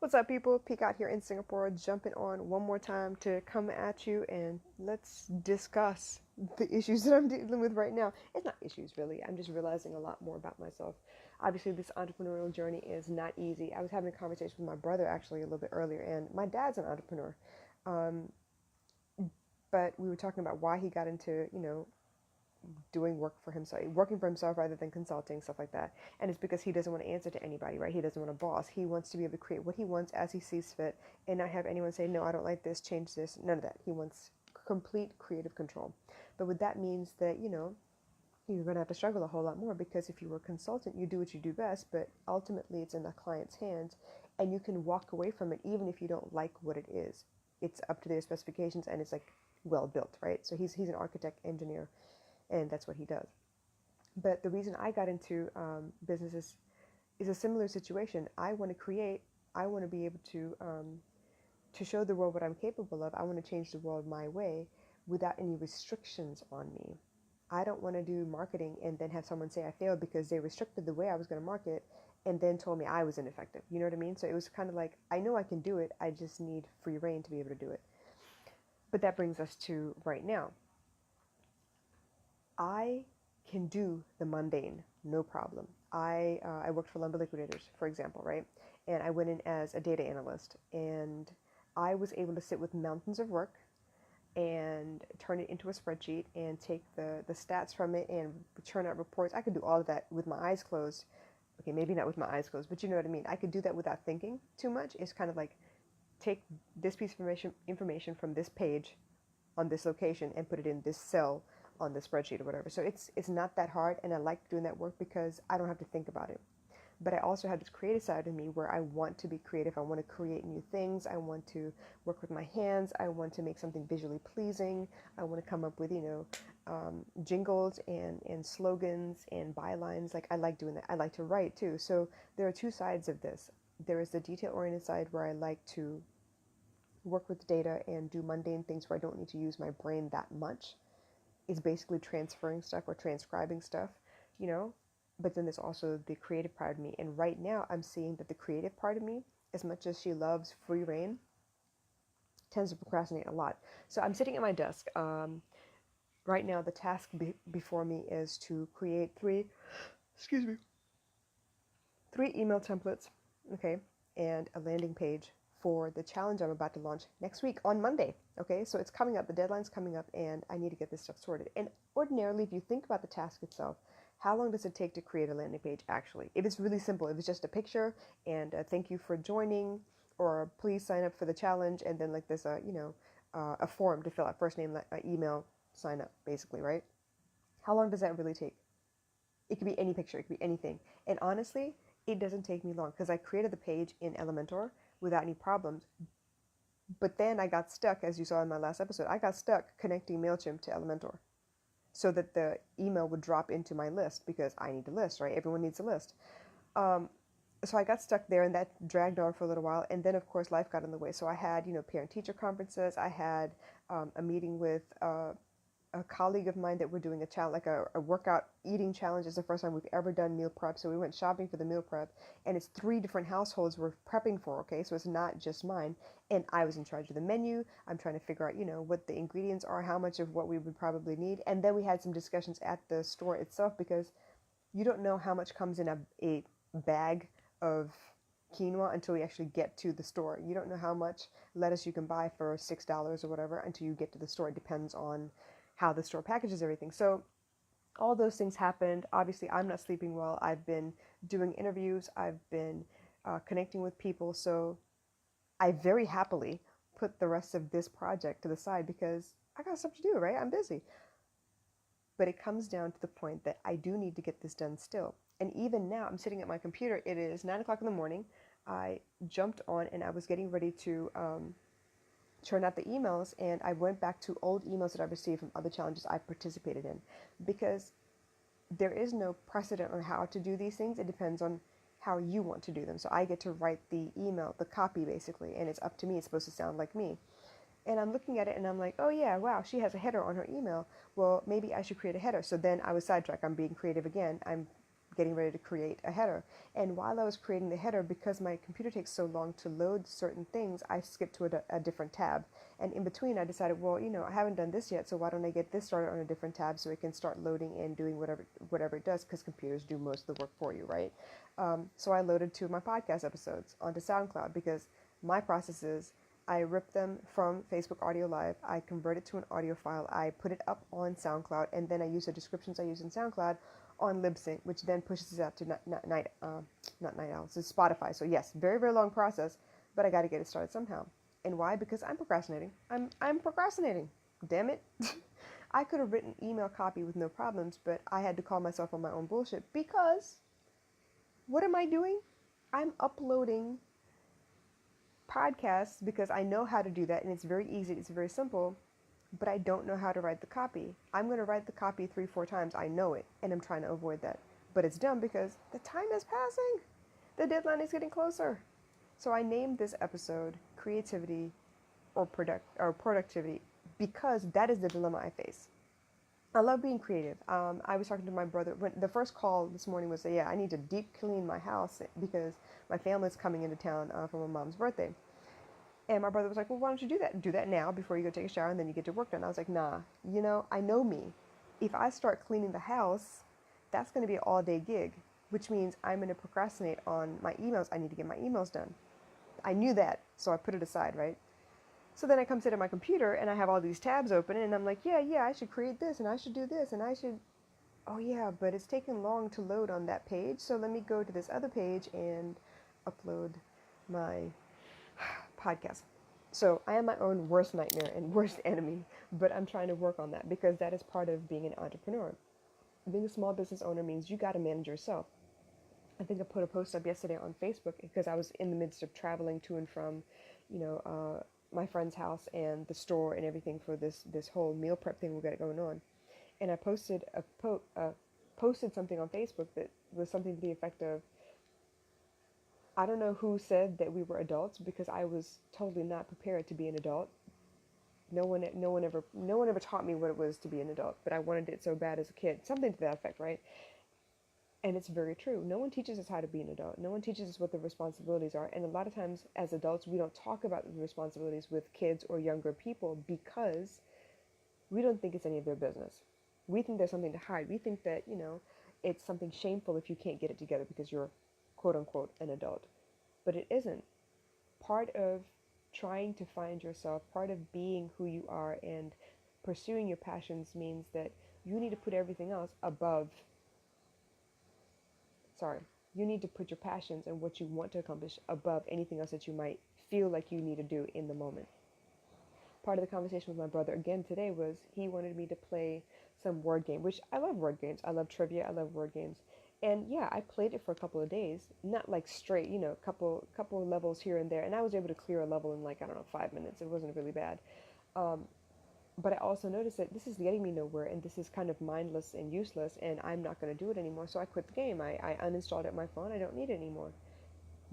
What's up, people? Peek out here in Singapore, jumping on one more time to come at you and let's discuss the issues that I'm dealing with right now. It's not issues, really. I'm just realizing a lot more about myself. Obviously, this entrepreneurial journey is not easy. I was having a conversation with my brother actually a little bit earlier, and my dad's an entrepreneur. Um, but we were talking about why he got into, doing work for himself, working for himself rather than consulting, stuff like that. And it's because he doesn't want to answer to anybody, right? He doesn't want a boss. He wants to be able to create what he wants as he sees fit and not have anyone say, no, I don't like this, change this, none of that. He wants complete creative control. But what that means that, you're going to have to struggle a whole lot more because if you were a consultant, you do what you do best, but ultimately it's in the client's hands and you can walk away from it even if you don't like what it is. It's up to their specifications and it's like well built, right? So he's an architect engineer and that's what he does. But the reason I got into business is a similar situation. I want to create. I want to be able to show the world what I'm capable of. I want to change the world my way without any restrictions on me. I don't want to do marketing and then have someone say I failed because they restricted the way I was going to market and then told me I was ineffective. You know what I mean? So it was kind of like, I know I can do it. I just need free reign to be able to do it. But that brings us to right now. I can do the mundane, no problem. I worked for Lumber Liquidators, for example, right? And I went in as a data analyst, and I was able to sit with mountains of work and turn it into a spreadsheet and take the stats from it and churn out reports. I could do all of that with my eyes closed. Okay, maybe not with my eyes closed, but you know what I mean. I could do that without thinking too much. It's kind of like take this piece of information from this page on this location and put it in this cell on the spreadsheet or whatever. So it's not that hard, and I like doing that work because I don't have to think about it. But I also have this creative side of me where I want to be creative. I want to create new things. I want to work with my hands. I want to make something visually pleasing. I want to come up with, jingles and slogans and bylines. Like I like doing that. I like to write too. So there are two sides of this. There is the detail-oriented side where I like to work with data and do mundane things where I don't need to use my brain that much. It's basically transferring stuff or transcribing stuff, you know. But then there's also the creative part of me. And right now I'm seeing that the creative part of me, as much as she loves free reign, tends to procrastinate a lot. So I'm sitting at my desk. Right now the task before me is to create excuse me, three email templates, okay, and a landing page for the challenge I'm about to launch next week on Monday. Okay, so it's coming up, the deadline's coming up, and I need to get this stuff sorted. And ordinarily, if you think about the task itself, how long does it take to create a landing page actually? If it's really simple, if it's just a picture and thank you for joining, or please sign up for the challenge, and then like there's a form to fill out, first name, email, sign up, basically, right? How long does that really take? It could be any picture, it could be anything. And honestly, it doesn't take me long because I created the page in Elementor without any problems. But then I got stuck, as you saw in my last episode, I got stuck connecting MailChimp to Elementor so that the email would drop into my list because I need a list, right? Everyone needs a list. Um, so I got stuck there and that dragged on for a little while. And then, of course, life got in the way. So I had, parent-teacher conferences. I had a meeting with a colleague of mine that we're doing a challenge, like a workout eating challenge. It's the first time we've ever done meal prep. So we went shopping for the meal prep, and it's 3 different households we're prepping for. Okay, so it's not just mine. And I was in charge of the menu. I'm trying to figure out, what the ingredients are, how much of what we would probably need. And then we had some discussions at the store itself because you don't know how much comes in a bag of quinoa until you actually get to the store. You don't know how much lettuce you can buy for $6 or whatever until you get to the store. It depends on how the store packages everything. So all those things happened. Obviously, I'm not sleeping well. I've been doing interviews. I've been connecting with people. So I very happily put the rest of this project to the side because I got stuff to do, right? I'm busy. But it comes down to the point that I do need to get this done still. And even now, I'm sitting at my computer. It is 9 o'clock in the morning. I jumped on and I was getting ready to churn out the emails, and I went back to old emails that I received from other challenges I participated in because there is no precedent on how to do these things. It depends on how you want to do them. So I get to write the email, the copy basically, and it's up to me. It's supposed to sound like me. And I'm looking at it and I'm like, oh yeah, wow, she has a header on her email. Well, maybe I should create a header. So then I was sidetracked. I'm being creative again. I'm getting ready to create a header. And while I was creating the header, because my computer takes so long to load certain things, I skipped to a different tab. And in between, I decided, well, I haven't done this yet, so why don't I get this started on a different tab so it can start loading and doing whatever it does, because computers do most of the work for you, right? So I loaded 2 of my podcast episodes onto SoundCloud, because my process is I rip them from Facebook Audio Live, I convert it to an audio file, I put it up on SoundCloud, and then I use the descriptions I use in SoundCloud on Libsyn, which then pushes it out to not Night Owl, so Spotify. So yes, very, very long process, but I got to get it started somehow. And why? Because I'm procrastinating. I'm procrastinating. Damn it. I could have written email copy with no problems, but I had to call myself on my own bullshit, because what am I doing? I'm uploading podcasts because I know how to do that, and it's very easy, it's very simple, but I don't know how to write the copy. I'm going to write the copy 3-4 times. I know it, and I'm trying to avoid that. But it's dumb because the time is passing. The deadline is getting closer. So I named this episode Creativity or Productivity, because that is the dilemma I face. I love being creative. I was talking to my brother when the first call this morning was, yeah, I need to deep clean my house because my family's coming into town for my mom's birthday. And my brother was like, well, why don't you do that? Do that now before you go take a shower, and then you get your work done. I was like, nah, I know me. If I start cleaning the house, that's going to be an all-day gig, which means I'm going to procrastinate on my emails. I need to get my emails done. I knew that, so I put it aside, right? So then I come sit at my computer, and I have all these tabs open, and I'm like, yeah, I should create this, and I should do this, and I should, oh yeah, but it's taken long to load on that page, so let me go to this other page and upload my podcast. So I am my own worst nightmare and worst enemy, but I'm trying to work on that, because that is part of being an entrepreneur. Being a small business owner means you got to manage yourself. I think I put a post up yesterday on Facebook because I was in the midst of traveling to and from, my friend's house and the store and everything for this whole meal prep thing we got going on. And I posted posted something on Facebook that was something to the effect of, I don't know who said that we were adults, because I was totally not prepared to be an adult. No one ever taught me what it was to be an adult, but I wanted it so bad as a kid. Something to that effect, right? And it's very true. No one teaches us how to be an adult. No one teaches us what the responsibilities are. And a lot of times as adults, we don't talk about the responsibilities with kids or younger people because we don't think it's any of their business. We think there's something to hide. We think that, it's something shameful if you can't get it together because you're quote unquote an adult. But it isn't. Part of trying to find yourself, part of being who you are and pursuing your passions means that you need to put everything else above, you need to put your passions and what you want to accomplish above anything else that you might feel like you need to do in the moment. Part of the conversation with my brother again today was he wanted me to play some word game, which I love word games. I love trivia. I love word games. And yeah, I played it for a couple of days, not like straight, couple of levels here and there. And I was able to clear a level in like, I don't know, 5 minutes. It wasn't really bad. But I also noticed that this is getting me nowhere, and this is kind of mindless and useless, and I'm not going to do it anymore. So I quit the game. I uninstalled it on my phone. I don't need it anymore.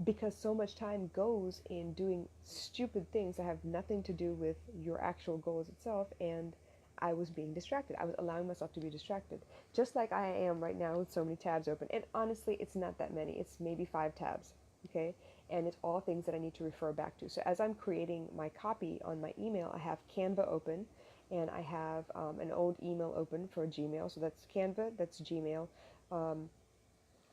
Because so much time goes in doing stupid things that have nothing to do with your actual goals itself, and I was being distracted. I was allowing myself to be distracted, just like I am right now with so many tabs open. And honestly, it's not that many. It's maybe 5 tabs, okay? And it's all things that I need to refer back to. So as I'm creating my copy on my email, I have Canva open, and I have an old email open for Gmail. So that's Canva, that's Gmail.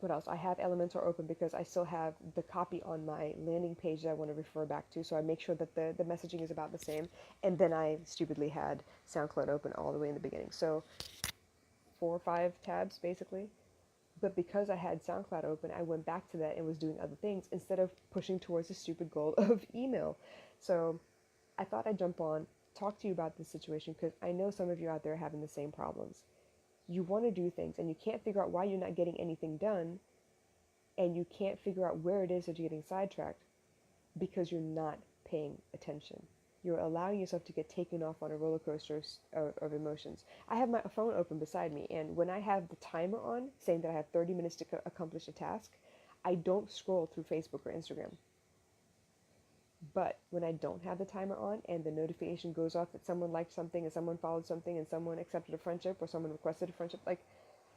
What else? I have Elementor open because I still have the copy on my landing page that I want to refer back to. So I make sure that the messaging is about the same. And then I stupidly had SoundCloud open all the way in the beginning. So 4 or 5 tabs basically. But because I had SoundCloud open, I went back to that and was doing other things instead of pushing towards the stupid goal of email. So I thought I'd jump on, talk to you about this situation because I know some of you out there are having the same problems. You want to do things and you can't figure out why you're not getting anything done, and you can't figure out where it is that you're getting sidetracked because you're not paying attention. You're allowing yourself to get taken off on a roller coaster of emotions. I have my phone open beside me, and when I have the timer on saying that I have 30 minutes to accomplish a task, I don't scroll through Facebook or Instagram. But when I don't have the timer on and the notification goes off that someone liked something and someone followed something and someone accepted a friendship or someone requested a friendship, like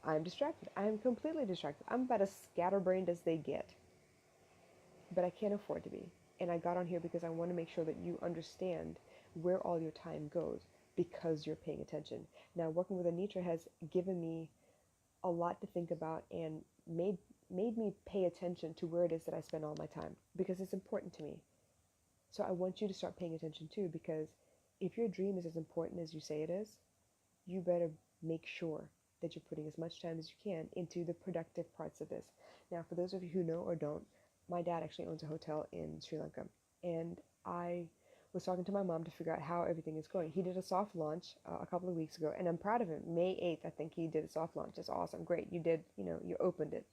I'm distracted. I'm completely distracted. I'm about as scatterbrained as they get. But I can't afford to be. And I got on here because I want to make sure that you understand where all your time goes because you're paying attention. Now, working with Anitra has given me a lot to think about and made me pay attention to where it is that I spend all my time because it's important to me. So I want you to start paying attention too, because if your dream is as important as you say it is, you better make sure that you're putting as much time as you can into the productive parts of this. Now, for those of you who know or don't, my dad actually owns a hotel in Sri Lanka, and I was talking to my mom to figure out how everything is going. He did a soft launch a couple of weeks ago, and I'm proud of him. May 8th, I think he did a soft launch. It's awesome. Great. You did, you opened it.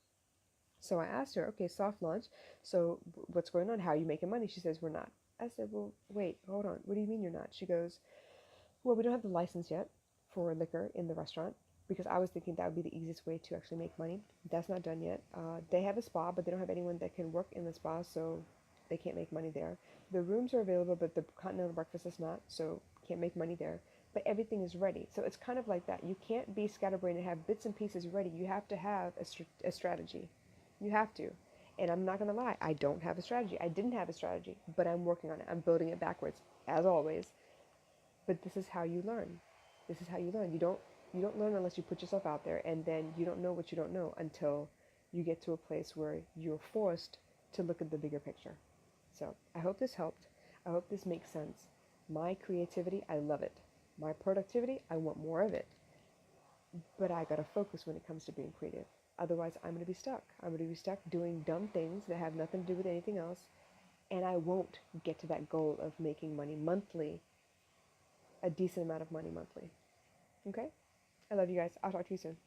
So I asked her, okay, soft launch. So what's going on? How are you making money? She says, we're not. I said, well, wait, hold on. What do you mean you're not? She goes, well, we don't have the license yet for liquor in the restaurant because I was thinking that would be the easiest way to actually make money. That's not done yet. They have a spa, but they don't have anyone that can work in the spa, so they can't make money there. The rooms are available, but the continental breakfast is not, so can't make money there. But everything is ready. So it's kind of like that. You can't be scatterbrained and have bits and pieces ready. You have to have a strategy. You have to. And I'm not going to lie, I don't have a strategy. I didn't have a strategy, but I'm working on it. I'm building it backwards, as always. But this is how you learn. This is how you learn. You don't learn unless you put yourself out there, and then you don't know what you don't know until you get to a place where you're forced to look at the bigger picture. So I hope this helped. I hope this makes sense. My creativity, I love it. My productivity, I want more of it. But I gotta focus when it comes to being creative. Otherwise, I'm gonna be stuck. I'm gonna be stuck doing dumb things that have nothing to do with anything else, and I won't get to that goal of making money monthly, a decent amount of money monthly. Okay? I love you guys. I'll talk to you soon.